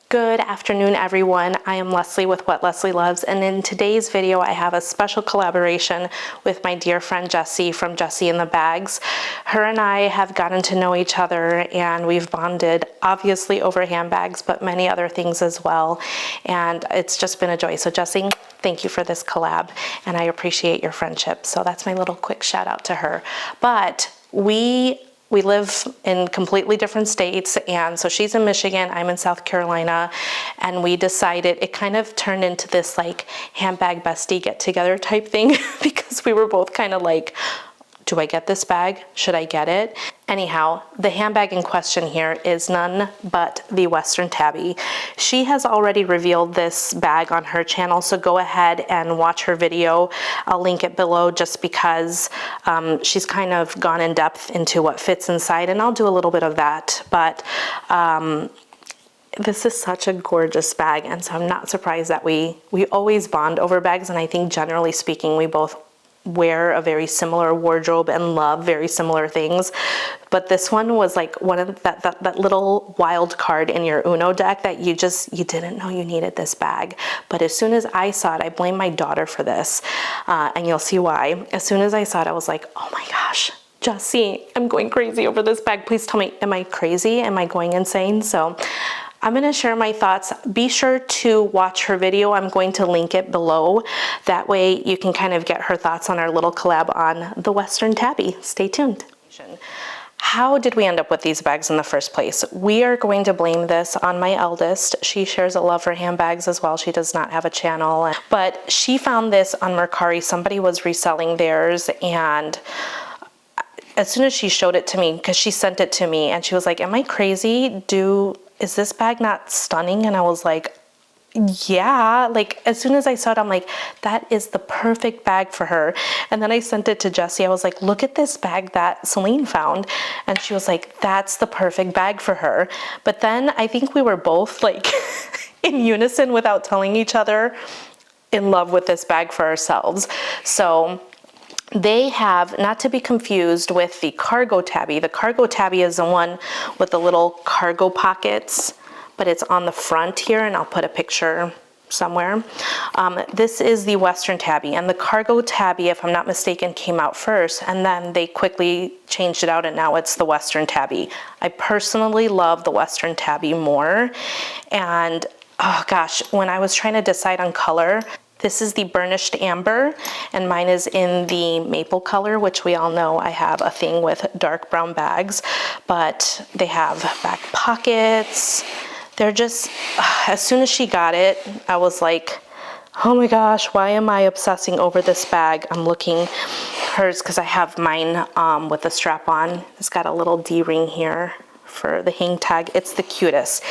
Good afternoon, everyone. I am Leslye with What Leslye Loves, and in today's video, I have a special collaboration with my dear friend Jessie from Jessie and the Bags. Her and I have gotten to know each other, and we've bonded, obviously over handbags, but many other things as well. And it's just been a joy. So Jessie, thank you for this collab, and I appreciate your friendship. So that's my little quick shout out to her. But we live in completely different states, and so she's in Michigan, I'm in South Carolina, and we decided, it kind of turned into this like handbag bestie get together type thing because we were both kind of like, do I get this bag? Should I get it? Anyhow, the handbag in question here is none but the Western Tabby. She has already revealed this bag on her channel, so go ahead and watch her video. I'll link it below just because she's kind of gone in depth into what fits inside, and I'll do a little bit of that. But this is such a gorgeous bag, and so I'm not surprised that we always bond over bags, and I think generally speaking, we both wear a very similar wardrobe and love very similar things. But this one was like one of that little wild card in your Uno deck that you didn't know you needed this bag. But as soon as I saw it, I blame my daughter for this, and you'll see why. As soon as I saw it, I was like, oh my gosh, Jessie, I'm going crazy over this bag. Please tell me, am I crazy? Am I going insane? So I'm going to share my thoughts. Be sure to watch her video. I'm going to link it below. That way you can kind of get her thoughts on our little collab on the Western Tabby. Stay tuned. How did we end up with these bags in the first place? We are going to blame this on my eldest. She shares a love for handbags as well. She does not have a channel, but she found this on Mercari. Somebody was reselling theirs, and as soon as she showed it to me, because she sent it to me, and she was like, am I crazy? Is this bag not stunning? And I was like, yeah. Like, as soon as I saw it, I'm like, that is the perfect bag for her. And then I sent it to Jessie. I was like, look at this bag that Celine found. And she was like, that's the perfect bag for her. But then I think we were both like in unison without telling each other in love with this bag for ourselves. So they have, not to be confused with the cargo tabby. The cargo tabby is the one with the little cargo pockets, but it's on the front here, and I'll put a picture somewhere. This is the Western Tabby, and the cargo tabby, if I'm not mistaken, came out first, and then they quickly changed it out, and now it's the Western Tabby. I personally love the Western Tabby more, and oh gosh, when I was trying to decide on color, this is the burnished amber, and mine is in the maple color, which we all know I have a thing with dark brown bags, but they have back pockets. They're just, as soon as she got it, I was like, oh my gosh, why am I obsessing over this bag? I'm looking hers, because I have mine with a strap on. It's got a little D-ring here for the hang tag. It's the cutest.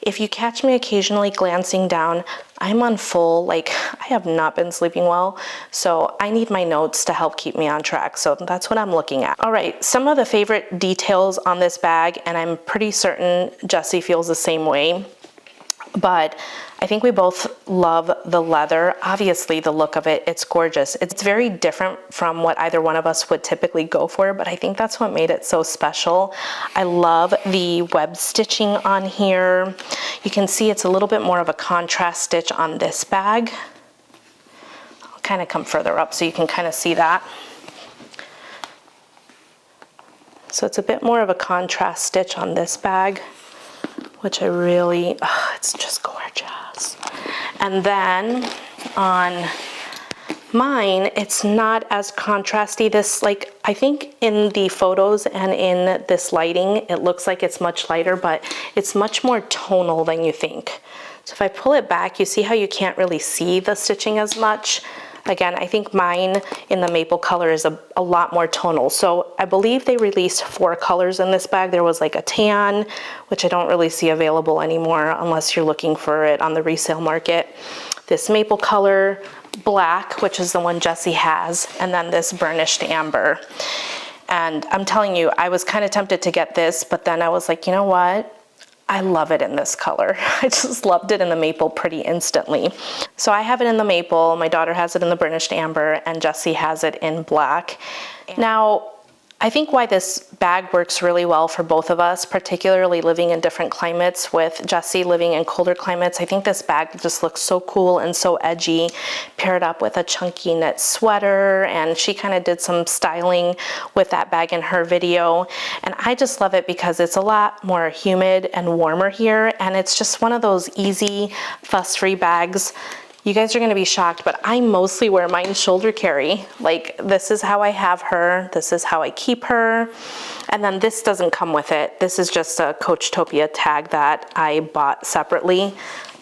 If you catch me occasionally glancing down, I'm on full, like, I have not been sleeping well, so I need my notes to help keep me on track. So that's what I'm looking at. All right, some of the favorite details on this bag, and I'm pretty certain Jessie feels the same way, but I think we both love the leather. Obviously, the look of it, it's gorgeous. It's very different from what either one of us would typically go for, but I think that's what made it so special. I love the web stitching on here. You can see it's a little bit more of a contrast stitch on this bag. I'll kind of come further up so you can kind of see that. So it's a bit more of a contrast stitch on this bag, which I really, it's just gorgeous. And then on mine, it's not as contrasty. This, like, I think in the photos and in this lighting, it looks like it's much lighter, but it's much more tonal than you think. So if I pull it back, you see how you can't really see the stitching as much. Again, I think mine in the maple color is a lot more tonal. So I believe they released 4 colors in this bag. There was like a tan, which I don't really see available anymore unless you're looking for it on the resale market. This maple color, black, which is the one Jessie has, and then this burnished amber. And I'm telling you, I was kind of tempted to get this, but then I was like, you know what? I love it in this color. I just loved it in the maple pretty instantly. So I have it in the maple, my daughter has it in the burnished amber, and Jessie has it in black. Now, I think why this bag works really well for both of us, particularly living in different climates, with Jessie living in colder climates, I think this bag just looks so cool and so edgy, paired up with a chunky knit sweater, and she kind of did some styling with that bag in her video. And I just love it because it's a lot more humid and warmer here, and it's just one of those easy, fuss-free bags. You guys are gonna be shocked, but I mostly wear mine shoulder carry. Like, this is how I have her, this is how I keep her. And then this doesn't come with it. This is just a Coachtopia tag that I bought separately.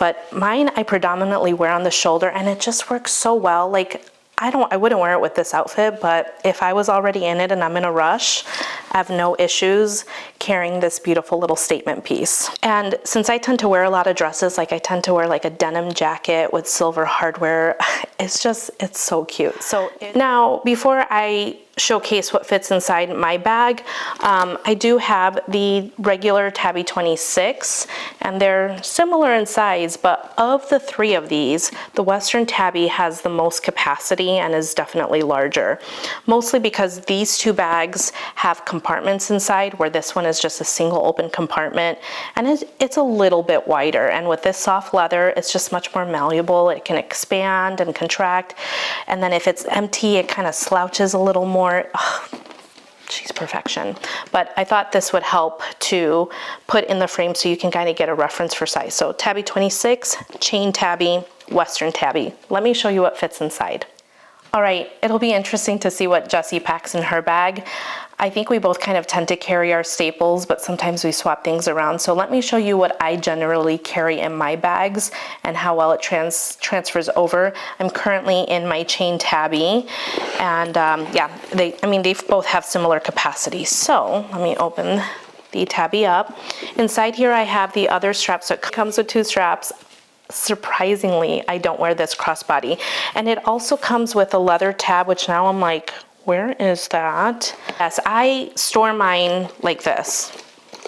But mine I predominantly wear on the shoulder, and it just works so well. Like, I wouldn't wear it with this outfit, but if I was already in it and I'm in a rush, I have no issues carrying this beautiful little statement piece. And since I tend to wear a lot of dresses, like I tend to wear like a denim jacket with silver hardware, it's so cute. So now, before I showcase what fits inside my bag, I do have the regular Tabby 26, and they're similar in size, but of the three of these, the Western Tabby has the most capacity and is definitely larger, mostly because these two bags have compartments inside, where this one is just a single open compartment, and it's a little bit wider. And with this soft leather, it's just much more malleable. It can expand and contract, and then if it's empty, it kind of slouches a little more. Oh, she's perfection. But I thought this would help to put in the frame so you can kind of get a reference for size. So Tabby 26, chain tabby, Western Tabby. Let me show you what fits inside. All right, it'll be interesting to see what Jessie packs in her bag. I think we both kind of tend to carry our staples, but sometimes we swap things around. So let me show you what I generally carry in my bags and how well it transfers over. I'm currently in my chain tabby, and yeah, they both have similar capacity. So let me open the tabby up. Inside here I have the other strap, so it comes with two straps. Surprisingly, I don't wear this crossbody. And it also comes with a leather tab, which now I'm like, where is that? Yes, I store mine like this,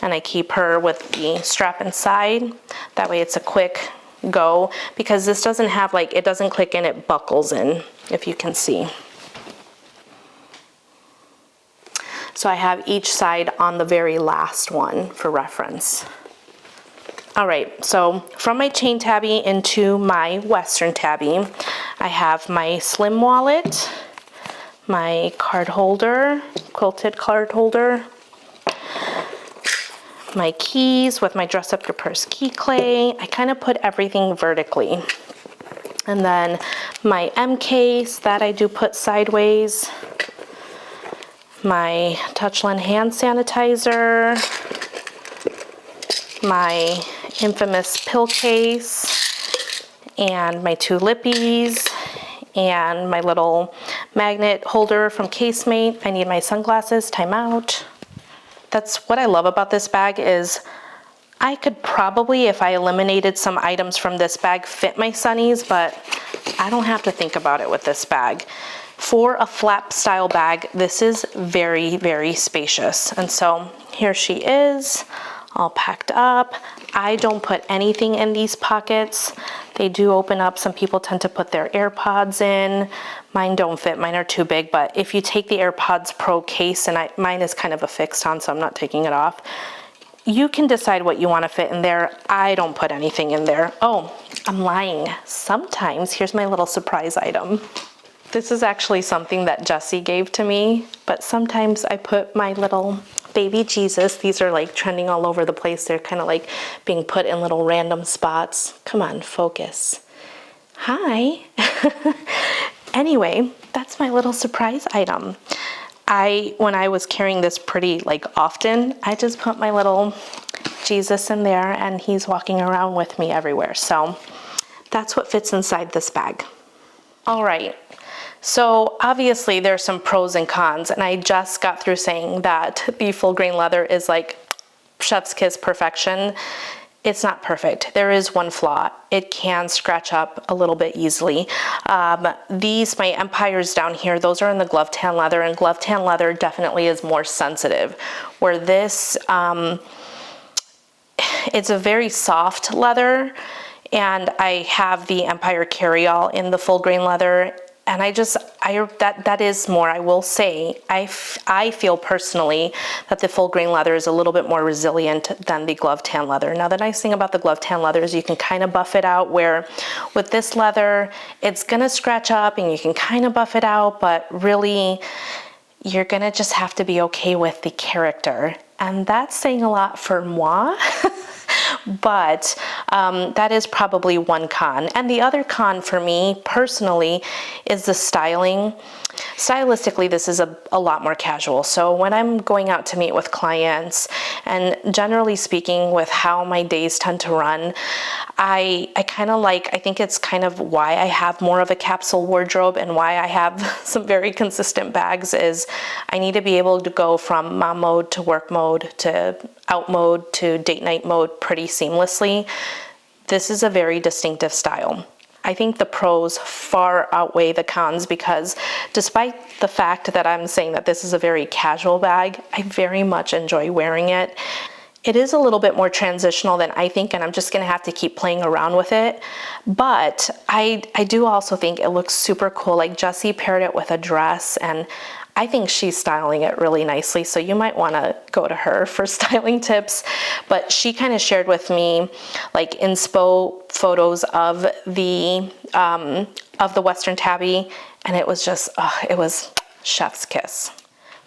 and I keep her with the strap inside. That way it's a quick go, because this doesn't have, like, it doesn't click in, it buckles in, if you can see. So I have each side on the very last one for reference. All right, so from my chain tabby into my Western tabby, I have my slim wallet, my card holder, quilted card holder, my keys with my Dress Up Your Purse key clay. I kind of put everything vertically. And then my M case that I do put sideways, my Touchland hand sanitizer, my infamous pill case, and my two lippies, and my little magnet holder from Casemate. I need my sunglasses, time out. That's what I love about this bag, is I could probably, if I eliminated some items from this bag, fit my sunnies, but I don't have to think about it with this bag. For a flap style bag, this is very, very spacious. And so here she is, all packed up. I don't put anything in these pockets. They do open up. Some people tend to put their AirPods in. Mine don't fit, mine are too big, but if you take the AirPods Pro case, and mine is kind of a fixed on, so I'm not taking it off, you can decide what you want to fit in there. I don't put anything in there. Oh, I'm lying. Sometimes, here's my little surprise item. This is actually something that Jessie gave to me, but sometimes I put my little baby Jesus. These are like trending all over the place. They're kind of like being put in little random spots. Come on, focus. Hi. Anyway, that's my little surprise item. When I was carrying this pretty often, I just put my little Jesus in there, and he's walking around with me everywhere. So that's what fits inside this bag. All right. So obviously there's some pros and cons, and I just got through saying that the full grain leather is like chef's kiss perfection. It's not perfect. There is one flaw. It can scratch up a little bit easily. These, my Empires down here, those are in the glove tan leather, and glove tan leather definitely is more sensitive. Where this, it's a very soft leather, and I have the Empire carryall in the full grain leather. And that is more, I will say, I feel personally that the full grain leather is a little bit more resilient than the glove tan leather. Now, the nice thing about the glove tan leather is you can kind of buff it out, where with this leather, it's gonna scratch up and you can kind of buff it out, but really, you're gonna just have to be okay with the character. And that's saying a lot for moi. But that is probably one con. And the other con for me personally is the styling. Stylistically, this is a lot more casual. So when I'm going out to meet with clients, and generally speaking with how my days tend to run, I think it's kind of why I have more of a capsule wardrobe and why I have some very consistent bags is I need to be able to go from mom mode to work mode to out mode to date night mode pretty seamlessly. This is a very distinctive style. I think the pros far outweigh the cons because despite the fact that I'm saying that this is a very casual bag, I very much enjoy wearing it. It is a little bit more transitional than I think, and I'm just gonna have to keep playing around with it. But I do also think it looks super cool. Like Jessie paired it with a dress, and I think she's styling it really nicely. So you might wanna go to her for styling tips. But she kind of shared with me like inspo photos of the Western Tabby, and it was just, it was chef's kiss.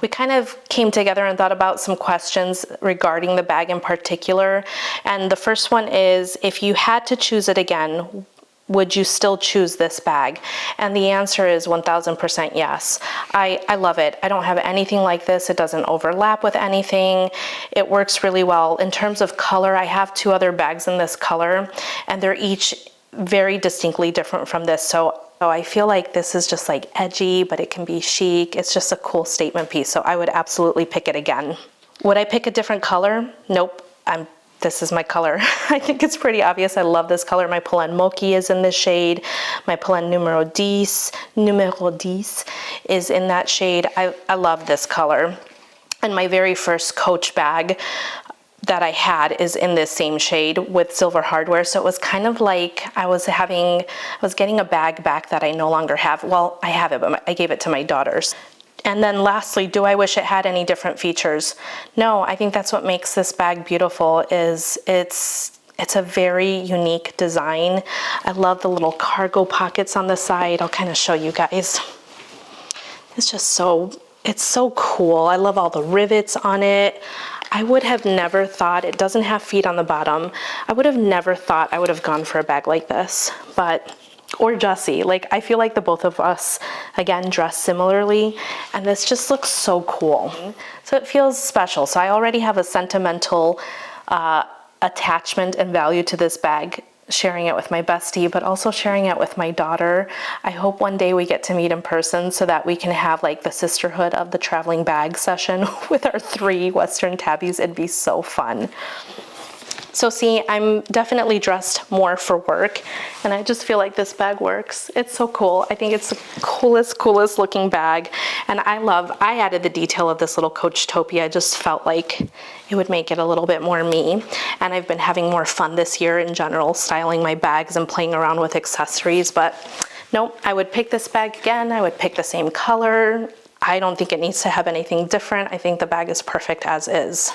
We kind of came together and thought about some questions regarding the bag in particular. And the first one is, if you had to choose it again, would you still choose this bag? And the answer is 1000% yes. I love it. I don't have anything like this. It doesn't overlap with anything. It works really well. In terms of color, I have 2 other bags in this color, and they're each very distinctly different from this. So I feel like this is just like edgy, but it can be chic. It's just a cool statement piece. So I would absolutely pick it again. Would I pick a different color? Nope. This is my color. I think it's pretty obvious. I love this color. My Polen Mochi is in this shade. My Polen numero 10 is in that shade. I love this color. And my very first Coach bag that I had is in this same shade with silver hardware. So it was kind of like I was getting a bag back that I no longer have. Well, I have it, but I gave it to my daughters. And then lastly, do I wish it had any different features? No, I think that's what makes this bag beautiful is it's a very unique design. I love the little cargo pockets on the side. I'll kind of show you guys. It's just it's so cool. I love all the rivets on it. I would have never thought, it doesn't have feet on the bottom. I would have never thought I would have gone for a bag like this, or Jessie. Like, I feel like the both of us, again, dress similarly, and this just looks so cool. So it feels special. So I already have a sentimental attachment and value to this bag, sharing it with my bestie, but also sharing it with my daughter. I hope one day we get to meet in person so that we can have like the sisterhood of the traveling bag session with our 3 Western Tabbies. It'd be so fun. So see, I'm definitely dressed more for work, and I just feel like this bag works. It's so cool. I think it's the coolest looking bag. And I added the detail of this little Coach topi. I just felt like it would make it a little bit more me. And I've been having more fun this year in general, styling my bags and playing around with accessories. But nope, I would pick this bag again. I would pick the same color. I don't think it needs to have anything different. I think the bag is perfect as is.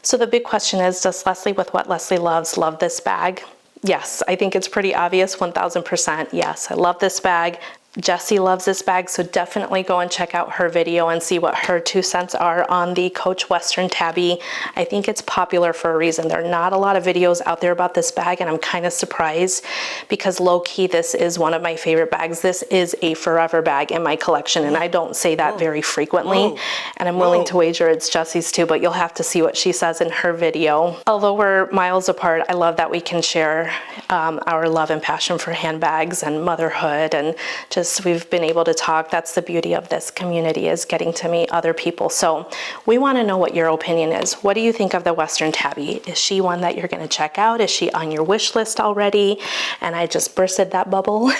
So the big question is, does Leslye with What Leslye Loves love this bag? Yes, I think it's pretty obvious, 1000%. Yes, I love this bag. Jessie loves this bag, so definitely go and check out her video and see what her 2 cents are on the Coach Western Tabby. I think it's popular for a reason. There are not a lot of videos out there about this bag, and I'm kind of surprised because low-key, this is one of my favorite bags. This is a forever bag in my collection, and I don't say that very frequently, and I'm willing to wager it's Jessie's too, but you'll have to see what she says in her video. Although we're miles apart, I love that we can share our love and passion for handbags and motherhood, and just we've been able to talk. That's the beauty of this community, is getting to meet other people. So we want to know what your opinion is. What do you think of the Western Tabby? Is she one that you're going to check out? Is she on your wish list already? And I just bursted that bubble.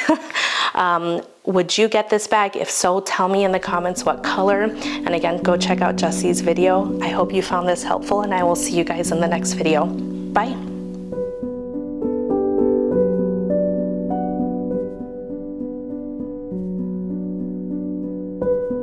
Would you get this bag? If so, tell me in the comments what color. And again, go check out Jessie's video. I hope you found this helpful, and I will see you guys in the next video. Bye.